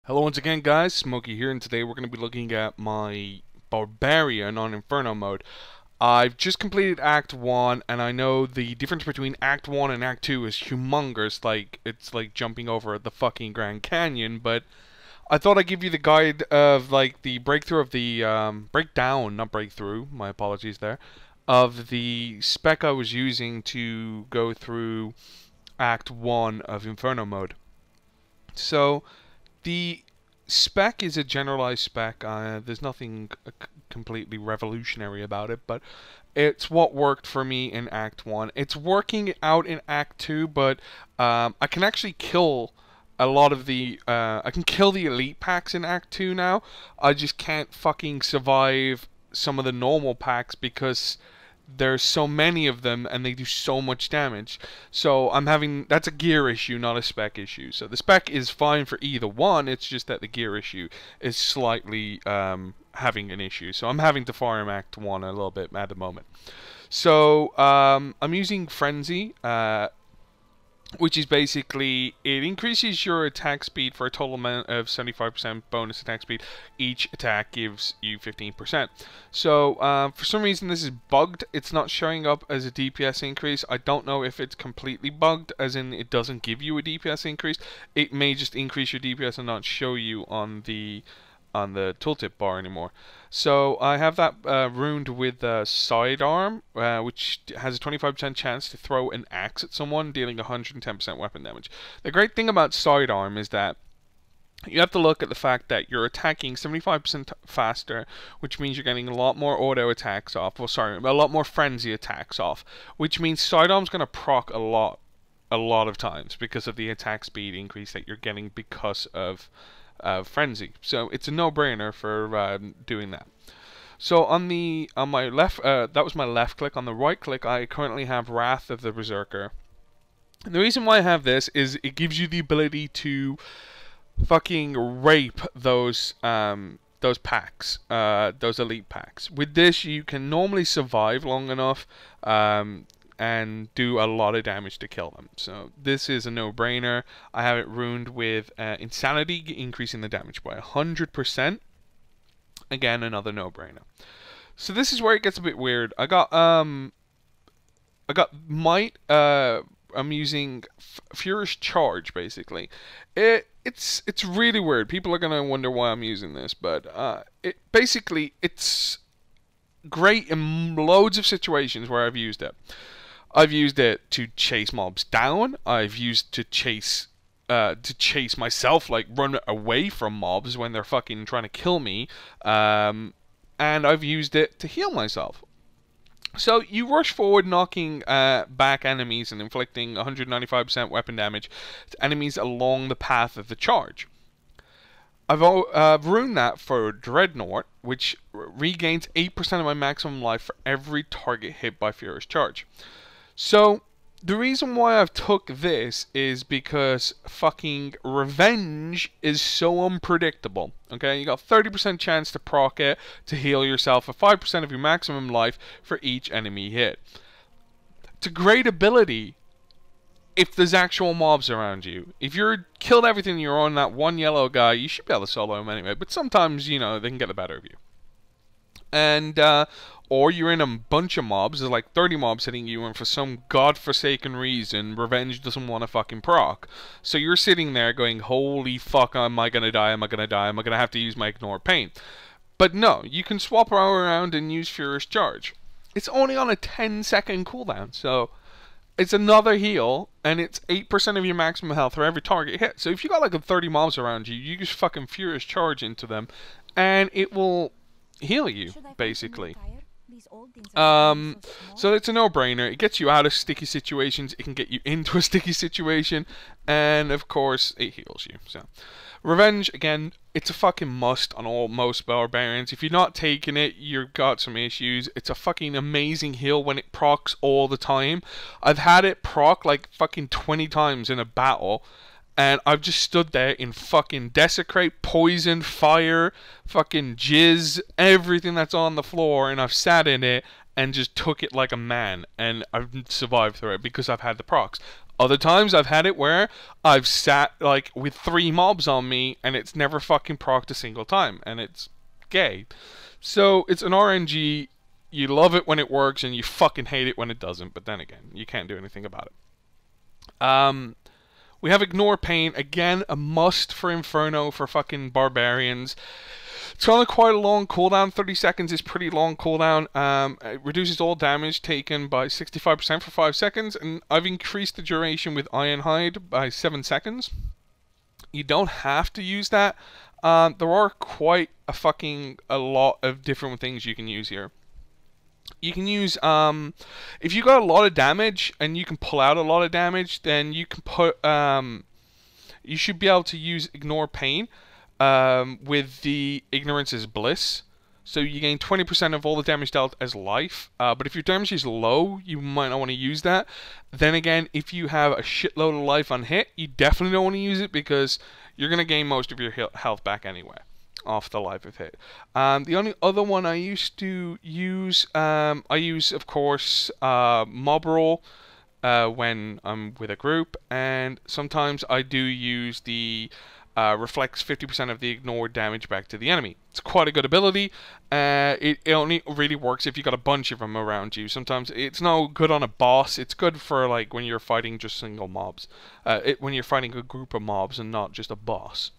Hello once again guys, Smokey here, and today we're going to be looking at my Barbarian on Inferno mode. I've just completed Act 1, and I know the difference between Act 1 and Act 2 is humongous, like, it's like jumping over the fucking Grand Canyon, but I thought I'd give you the guide of, like, the breakthrough of the, breakdown, not breakthrough, my apologies there, of the spec I was using to go through Act 1 of Inferno mode. So, the spec is a generalized spec. There's nothing completely revolutionary about it, but it's what worked for me in Act 1. It's working out in Act 2, but I can actually kill a lot of the... I can kill the elite packs in Act 2 now. I just can't fucking survive some of the normal packs because there's so many of them and they do so much damage. So that's a gear issue, not a spec issue. So the spec is fine for either one, it's just that the gear issue is slightly having an issue. So I'm having to farm Act 1 a little bit at the moment. So I'm using Frenzy, which is basically, it increases your attack speed for a total amount of 75% bonus attack speed. Each attack gives you 15%. So, for some reason this is bugged. It's not showing up as a DPS increase. I don't know if it's completely bugged, as in it doesn't give you a DPS increase. It may just increase your DPS and not show you on the tooltip bar anymore. So I have that ruined with sidearm, which has a 25% chance to throw an axe at someone, dealing 110% weapon damage. The great thing about sidearm is that you have to look at the fact that you're attacking 75% faster, which means you're getting a lot more auto attacks off. Well, sorry, a lot more frenzy attacks off, which means sidearm's going to proc a lot of times because of the attack speed increase that you're getting because of frenzy. So it's a no-brainer for doing that. So on my left, that was my left click. On the right click, I currently have Wrath of the Berserker. And the reason why I have this is it gives you the ability to fucking rape those packs, those elite packs. With this, you can normally survive long enough and do a lot of damage to kill them. So this is a no-brainer. I have it ruined with Insanity, increasing the damage by 100%. Again, another no-brainer. So this is where it gets a bit weird. I got Might. I'm using Furious Charge, basically. It's really weird. People are gonna wonder why I'm using this, but it's great in loads of situations where I've used it. I've used it to chase mobs down. I've used to chase myself, like run away from mobs when they're fucking trying to kill me. And I've used it to heal myself. So you rush forward, knocking back enemies and inflicting 195% weapon damage to enemies along the path of the charge. I've ruined that for Dreadnought, which regains 8% of my maximum life for every target hit by Furious Charge. So, the reason why I've took this is because fucking Revenge is so unpredictable. Okay, you got 30% chance to proc it to heal yourself for 5% of your maximum life for each enemy hit. It's a great ability if there's actual mobs around you. If you're killed everything you're on that one yellow guy, you should be able to solo him anyway. But sometimes, you know, they can get the better of you. And, or you're in a bunch of mobs, there's like 30 mobs hitting you, and for some godforsaken reason, Revenge doesn't want to fucking proc. So you're sitting there going, holy fuck, am I gonna die, am I gonna die, am I gonna have to use my Ignore Pain? But no, you can swap around and use Furious Charge. It's only on a 10-second cooldown, so it's another heal, and it's 8% of your maximum health for every target hit. So if you got like 30 mobs around you, you just fucking Furious Charge into them, and it will heal you, basically. So it's a no-brainer. It gets you out of sticky situations, it can get you into a sticky situation, and of course it heals you. So Revenge, again, it's a fucking must on most Barbarians. If you're not taking it, you've got some issues. It's a fucking amazing heal when it procs all the time. I've had it proc like fucking 20 times in a battle, and I've just stood there in fucking Desecrate, Poison, Fire, fucking Jizz, everything that's on the floor, and I've sat in it and just took it like a man, and I've survived through it because I've had the procs. Other times I've had it where I've sat like with 3 mobs on me and it's never fucking procced a single time, and it's gay. So it's an RNG. You love it when it works and you fucking hate it when it doesn't, but then again, you can't do anything about it. We have Ignore Pain, again, a must for Inferno for fucking Barbarians. It's on quite a long cooldown. 30 seconds is pretty long cooldown. It reduces all damage taken by 65% for 5 seconds, and I've increased the duration with Ironhide by 7 seconds. You don't have to use that. There are quite a lot of different things you can use here. You can use, if you got a lot of damage and you can pull out a lot of damage, then you can put, you should be able to use Ignore Pain with the Ignorance is Bliss. So you gain 20% of all the damage dealt as life. But if your damage is low, you might not want to use that. Then again, if you have a shitload of life on hit, you definitely don't want to use it because you're going to gain most of your health back anyway off the life of hit. The only other one I used to use, I use, of course, Mob Roll when I'm with a group, and sometimes I do use the reflects 50% of the ignored damage back to the enemy. It's quite a good ability. It only really works if you got a bunch of them around you. Sometimes it's no good on a boss. It's good for like when you're fighting just single mobs. When you're fighting a group of mobs and not just a boss.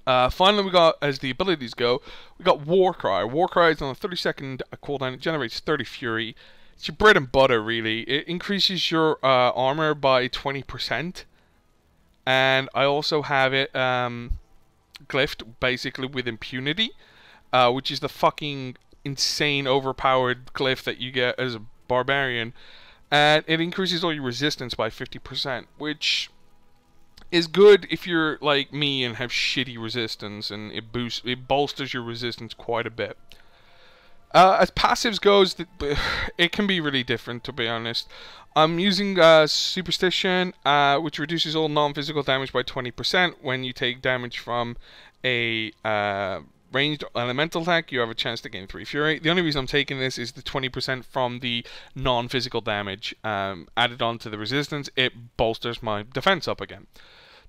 Finally, we got, as the abilities go, we got Warcry. Warcry is on a 30-second cooldown. It generates 30 Fury. It's your bread and butter, really. It increases your armor by 20%. And I also have it glyphed, basically, with Impunity, which is the fucking insane overpowered glyph that you get as a Barbarian. And it increases all your resistance by 50%, which is good if you're like me and have shitty resistance, and it bolsters your resistance quite a bit. As passives goes, it can be really different, to be honest. I'm using Superstition, which reduces all non-physical damage by 20%. When you take damage from a ranged elemental attack, you have a chance to gain 3 Fury. The only reason I'm taking this is the 20% from the non-physical damage added on to the resistance. It bolsters my defense up again.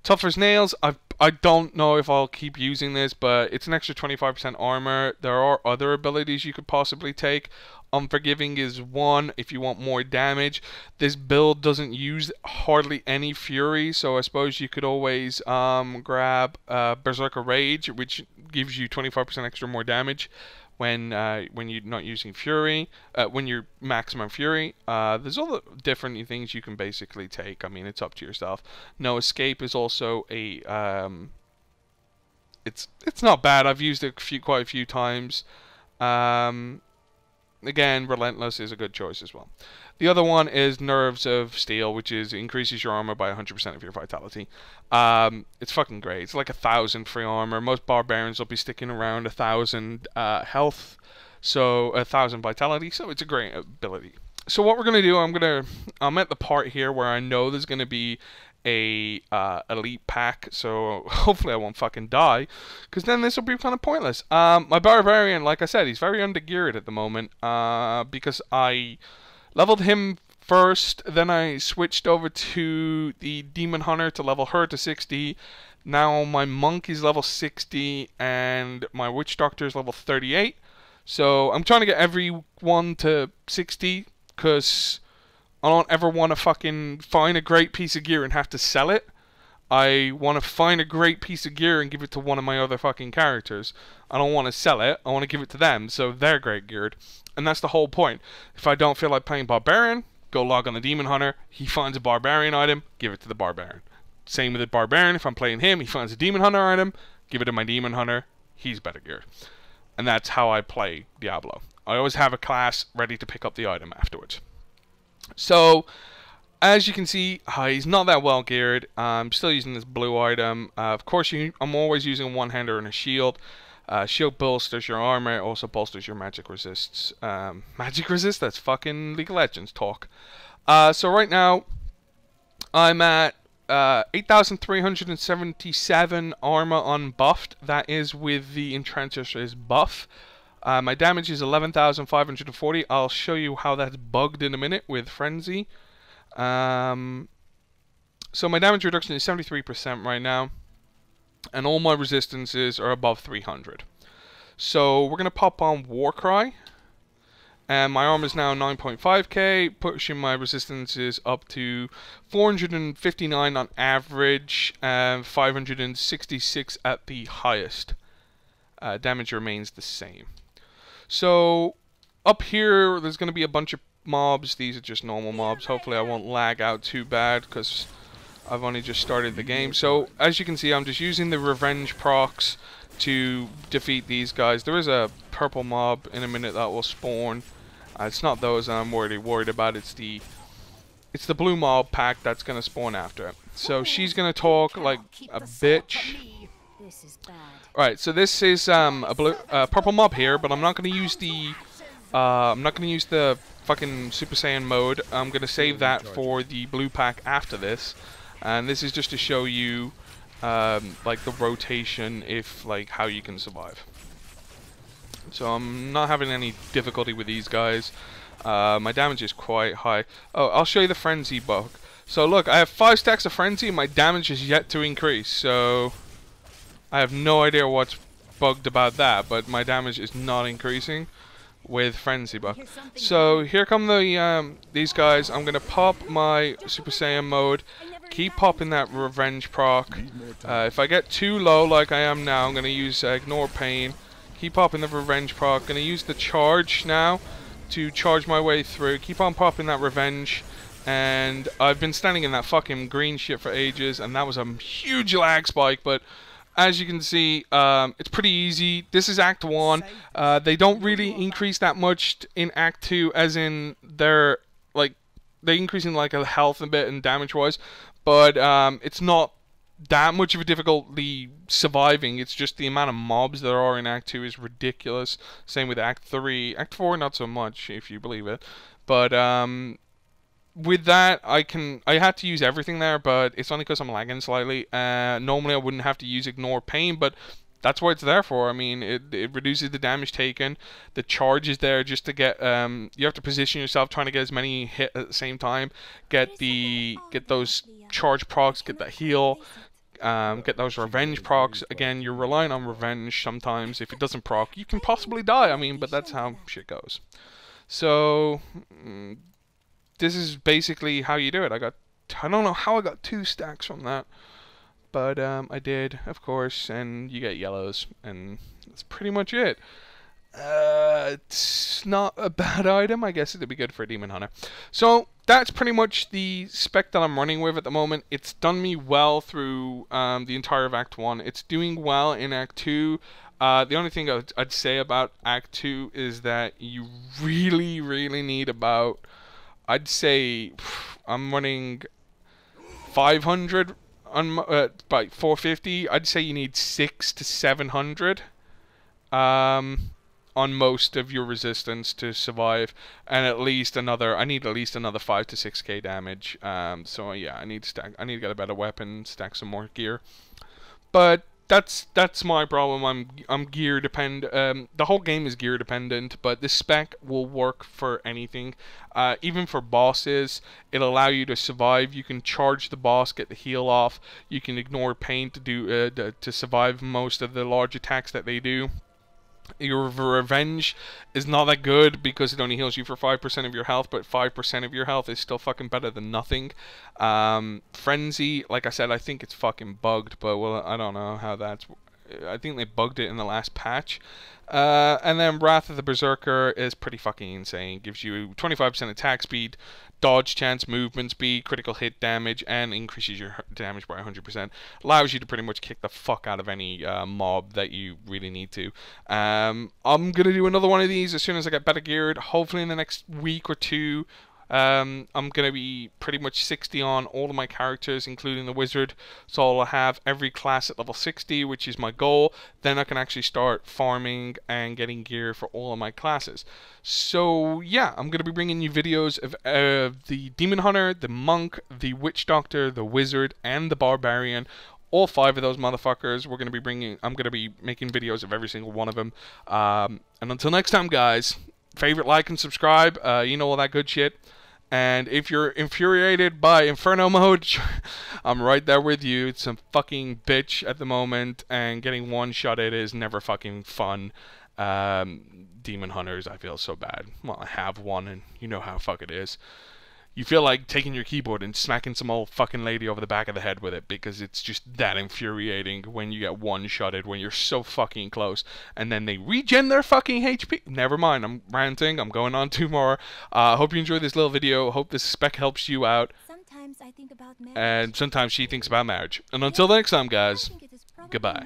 Tough as Nails, I don't know if I'll keep using this, but it's an extra 25% armor. There are other abilities you could possibly take. Unforgiving is one if you want more damage. This build doesn't use hardly any Fury, so I suppose you could always grab Berserker Rage, which gives you 25% extra more damage when you're not using Fury, when you're maximum Fury. There's all the different things you can basically take. I mean, it's up to yourself. No Escape is also a it's not bad. I've used it quite a few times. Again, Relentless is a good choice as well. The other one is Nerves of Steel, which increases your armor by 100% of your vitality. It's fucking great. It's like 1,000 free armor. Most Barbarians will be sticking around 1,000 health, so 1,000 vitality. So it's a great ability. So what we're gonna do, I'm at the part here where I know there's gonna be a elite pack, so hopefully I won't fucking die, because then this will be kind of pointless. My Barbarian, like I said, he's very undergeared at the moment, because I leveled him first, then I switched over to the Demon Hunter to level her to 60. Now my Monk is level 60, and my Witch Doctor is level 38. So I'm trying to get everyone to 60, because I don't ever want to fucking find a great piece of gear and have to sell it. I want to find a great piece of gear and give it to one of my other fucking characters. I don't want to sell it. I want to give it to them, so they're great geared. And that's the whole point. If I don't feel like playing Barbarian, go log on the Demon Hunter. He finds a Barbarian item, give it to the Barbarian. Same with the Barbarian. If I'm playing him, he finds a Demon Hunter item, give it to my Demon Hunter. He's better geared. And that's how I play Diablo. I always have a class ready to pick up the item afterwards. So, as you can see, he's not that well geared. I'm still using this blue item. Of course, I'm always using a one-hander and a shield. Shield bolsters your armor, also bolsters your magic resists. Magic resist? That's fucking League of Legends talk. So right now, I'm at 8,377 armor unbuffed. That is with the Enchantress's buff. My damage is 11,540. I'll show you how that's bugged in a minute with Frenzy. So my damage reduction is 73% right now, and all my resistances are above 300. So we're going to pop on Warcry, and my armor is now 9.5k, pushing my resistances up to 459 on average, and 566 at the highest. Damage remains the same. So up here, there's going to be a bunch of mobs. These are just normal mobs. Hopefully I won't lag out too bad, because I've only just started the game. So as you can see, I'm just using the revenge procs to defeat these guys. There is a purple mob in a minute that will spawn. It's not those I'm worried about. It's the blue mob pack that's gonna spawn after it. So she's gonna talk like a bitch. Alright, so this is a purple mob here, but I'm not gonna use the fucking Super Saiyan mode. I'm gonna save that for the blue pack after this, and this is just to show you like the rotation, how you can survive. So I'm not having any difficulty with these guys. My damage is quite high. Oh, I'll show you the frenzy bug. So look, I have 5 stacks of frenzy and my damage is yet to increase. So I have no idea what's bugged about that, but my damage is not increasing with frenzy bug. So here come these guys. I'm gonna pop my Super Saiyan mode. Keep popping that revenge proc. If I get too low like I am now, I'm gonna use ignore pain. Keep popping the revenge proc. Gonna use the charge now to charge my way through. Keep on popping that revenge. And I've been standing in that fucking green shit for ages, and that was a huge lag spike, but as you can see, it's pretty easy. This is Act 1. They don't really increase that much in Act 2, as in they're increasing like a health a bit and damage wise, but it's not that much of a difficulty surviving. It's just the amount of mobs there are in Act 2 is ridiculous. Same with Act 3. Act 4 not so much, if you believe it. But with that, I had to use everything there, but it's only because I'm lagging slightly. Normally I wouldn't have to use ignore pain, but that's what it's there for. I mean, it reduces the damage taken. The charge is there just to get you have to position yourself trying to get as many hit at the same time. Get those charge procs, get that heal, get those revenge procs. Again, you're relying on revenge sometimes. If it doesn't proc, you can possibly die. I mean, but that's how shit goes. So this is basically how you do it. I don't know how I got 2 stacks from that, but I did, of course, and you get yellows, and that's pretty much it. It's not a bad item. I guess it'd be good for a Demon Hunter. So that's pretty much the spec that I'm running with at the moment. It's done me well through the entire of Act 1. It's doing well in Act 2. The only thing I'd say about Act 2 is that you really, really need about, I'd say, I'm running 500 on by 450. I'd say you need 600 to 700 on most of your resistance to survive, and I need at least another 5 to 6k damage. So yeah, I need to get a better weapon, stack some more gear. But that's my problem. I'm gear dependent. The whole game is gear dependent, but this spec will work for anything. Even for bosses, it'll allow you to survive. You can charge the boss, get the heal off. You can ignore pain to survive most of the large attacks that they do. Your revenge is not that good because it only heals you for 5% of your health, but 5% of your health is still fucking better than nothing. Frenzy, like I said, I think it's fucking bugged, but well, I don't know how that's... I think they bugged it in the last patch. And then Wrath of the Berserker is pretty fucking insane. Gives you 25% attack speed, dodge chance, movement speed, critical hit damage, and increases your damage by 100%. Allows you to pretty much kick the fuck out of any mob that you really need to. I'm going to do another one of these as soon as I get better geared. Hopefully in the next week or 2. I'm going to be pretty much 60 on all of my characters, including the wizard, so I'll have every class at level 60, which is my goal. Then I can actually start farming and getting gear for all of my classes. So yeah, I'm going to be bringing you videos of the Demon Hunter, the Monk, the Witch Doctor, the Wizard, and the Barbarian. All 5 of those motherfuckers I'm going to be making videos of every single one of them. And until next time, guys, favorite, like, and subscribe, you know, all that good shit. And if you're infuriated by Inferno mode, I'm right there with you. It's a fucking bitch at the moment, and getting one-shotted is never fucking fun. Demon Hunters, I feel so bad. Well, I have one, and you know how fuck it is. You feel like taking your keyboard and smacking some old fucking lady over the back of the head with it, because it's just that infuriating when you get one-shotted when you're so fucking close, and then they regen their fucking HP. Never mind, I'm ranting, I'm going on 2 more. Hope you enjoyed this little video, hope this spec helps you out, Sometimes I think about marriage. and sometimes she thinks about marriage. And until next time, guys, goodbye.